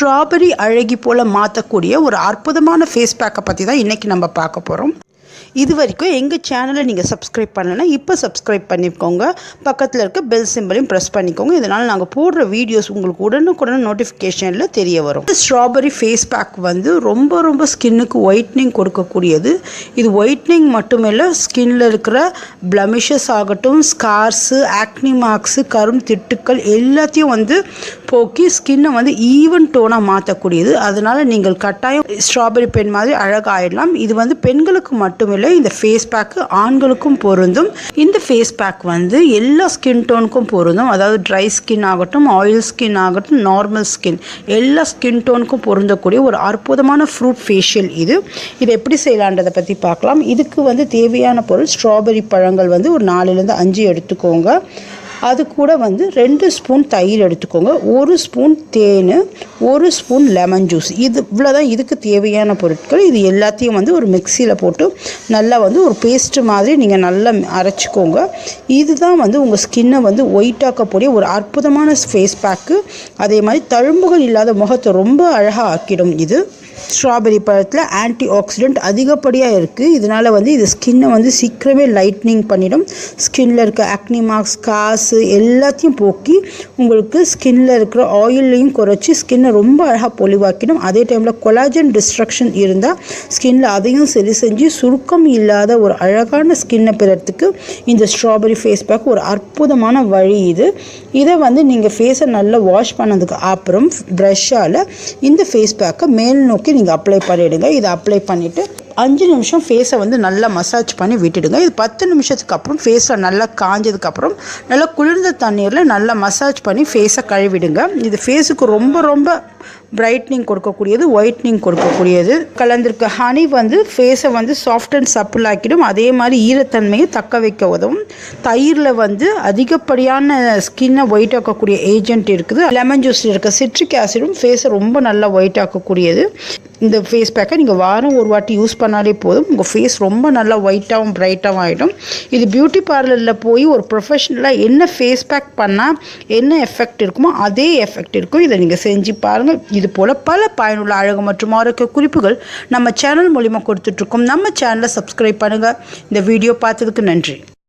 Strawberry அழகி போல் மாற்றக்கூடிய ஒரு அற்புதமான ஃபேஸ் பேக்கை பற்றி தான் இன்றைக்கி நம்ம பார்க்க போகிறோம். இது வரைக்கும் எங்கள் சேனலை நீங்கள் சப்ஸ்கிரைப் பண்ணலைன்னா இப்போ சப்ஸ்கிரைப் பண்ணிக்கோங்க. பக்கத்தில் இருக்க பெல் சிம்பலையும் ப்ரெஸ் பண்ணிக்கோங்க. இதனால் நாங்கள் போடுற வீடியோஸ் உங்களுக்கு உடனுக்குடன் நோட்டிஃபிகேஷனில் தெரிய வரும். ஸ்ட்ராபெரி ஃபேஸ் பேக் வந்து ரொம்ப ரொம்ப ஸ்கின்னுக்கு ஒயிட்னிங் கொடுக்கக்கூடியது. இது ஒயிட்னிங் மட்டுமில்லை, ஸ்கின்னில் இருக்கிற பிளமிஷஸ் ஆகட்டும், ஸ்கார்ஸு, ஆக்னி மார்க்ஸு, கரும் திட்டுக்கள் எல்லாத்தையும் வந்து போக்கி ஸ்கின்னை வந்து ஈவன் டோனாக மாற்றக்கூடியது. அதனால் நீங்கள் கட்டாயம் ஸ்ட்ராபெரி பென் மாதிரி அழகாயிடலாம். இது வந்து பெண்களுக்கு மட்டுமில்லை, இந்த ஃபேஸ் பேக் ஆண்களுக்கும் பொருந்தும். இந்த ஃபேஸ் பேக் வந்து எல்லா ஸ்கின் டோனுக்கும் பொருந்தும். அதாவது ட்ரை ஸ்கின் ஆகட்டும், ஆயில் ஸ்கின் ஆகட்டும், நார்மல் ஸ்கின், எல்லா ஸ்கின் டோனுக்கும் பொருந்தக்கூடிய ஒரு அற்புதமான ஃப்ரூட் ஃபேஷியல் இது. இதை எப்படி செய்யலான்றதை பற்றி பார்க்கலாம். இதுக்கு வந்து தேவையான பொருள் ஸ்ட்ராபெரி பழங்கள் வந்து ஒரு 4லேருந்து 5 எடுத்துக்கோங்க. அது கூட வந்து 2 ஸ்பூன் தயிர் எடுத்துக்கோங்க, 1 ஸ்பூன் தேன், 1 ஸ்பூன் லெமன் ஜூஸ். இது இவ்வளோதான் இதுக்கு தேவையான பொருட்கள். இது எல்லாத்தையும் வந்து ஒரு மிக்சியில் போட்டு நல்லா வந்து ஒரு பேஸ்ட்டு மாதிரி நீங்கள் நல்லா அரைச்சிக்கோங்க. இதுதான் வந்து உங்கள் ஸ்கின்னை வந்து ஒயிட்டாக்கக்கூடிய ஒரு அற்புதமான ஃபேஸ் பேக்கு. அதே மாதிரி தழும்புகள் இல்லாத முகத்தை ரொம்ப அழகாக ஆக்கிடும். இது ஸ்ட்ராபெரி பழத்தில் ஆன்டி ஆக்சிடென்ட் அதிகப்படியாக இருக்குது. இதனால் வந்து இது ஸ்கின்னை வந்து சீக்கிரமே லைட்னிங் பண்ணிடும். ஸ்கின்னில் இருக்க ஆக்னி மார்க்ஸ், காசு எல்லாத்தையும் போக்கி உங்களுக்கு ஸ்கின்னில் இருக்கிற ஆயிலையும் குறைச்சி ஸ்கின்னை ரொம்ப அழகாக பொலிவாக்கிடும். அதே டைமில் கொலாஜன் டிஸ்ட்ரக்ஷன் இருந்தால் ஸ்கின்னில் அதையும் சரி செஞ்சு சுருக்கம் இல்லாத ஒரு அழகான ஸ்கின்னை பெறத்துக்கு இந்த ஸ்ட்ராபெரி ஃபேஸ் பேக் ஒரு அற்புதமான வழி இது. இதை வந்து நீங்கள் ஃபேஸை நல்லா வாஷ் பண்ணதுக்கு அப்புறம் ப்ரஷ்ஷால் இந்த ஃபேஸ் பேக்கை மேல் நோக்கி நீங்கள் அப்ளை பண்ணிவிடுங்க. இதை அப்ளை பண்ணிவிட்டு 5 நிமிஷம் ஃபேஸை வந்து நல்லா மசாஜ் பண்ணி விட்டுடுங்க. இது 10 நிமிஷத்துக்கு அப்புறம் ஃபேஸில் நல்லா காஞ்சதுக்கப்புறம் நல்லா குளிர்ந்த தண்ணீரில் நல்லா மசாஜ் பண்ணி ஃபேஸை கழுவிடுங்க. இது ஃபேஸுக்கு ரொம்ப ரொம்ப பிரைட்னிங் கொடுக்கக்கூடியது, ஒயிட்னிங் கொடுக்கக்கூடியது. கலந்திருக்க ஹனி வந்து ஃபேஸை வந்து சாஃப்ட் அண்ட் சப்பிள் ஆக்கிடும். அதே மாதிரி ஈரத்தன்மையை தக்க வைக்க உதவும். தயிரில் வந்து அதிகப்படியான ஸ்கின்னை ஒயிட் ஆக்கக்கூடிய ஏஜென்ட் இருக்குது. லெமன் ஜூஸில் இருக்க சிட்ரிக் ஆசிடும் ஃபேஸை ரொம்ப நல்லா ஒயிட் ஆக்கக்கூடியது. இந்த ஃபேஸ் பேக்கை நீங்கள் வாரம் ஒரு வாட்டி யூஸ் பண்ணாலே போதும், உங்கள் ஃபேஸ் ரொம்ப நல்லா ஒயிட்டாகவும் பிரைட்டாகவும் ஆகிடும். இது பியூட்டி பார்லரில் போய் ஒரு ப்ரொஃபஷ்னலாக என்ன ஃபேஸ் பேக் பண்ணால் என்ன எஃபெக்ட் இருக்குமோ அதே எஃபெக்ட் இருக்கும். இதை நீங்கள் செஞ்சு பாருங்கள். இது போல் பல பயனுள்ள அழகு மற்றும் ஆரோக்கிய குறிப்புகள் நம்ம சேனல் மூலிமா கொடுத்துட்ருக்கோம். நம்ம சேனலை சப்ஸ்கிரைப் பண்ணுங்கள். இந்த வீடியோ பார்த்ததுக்கு நன்றி.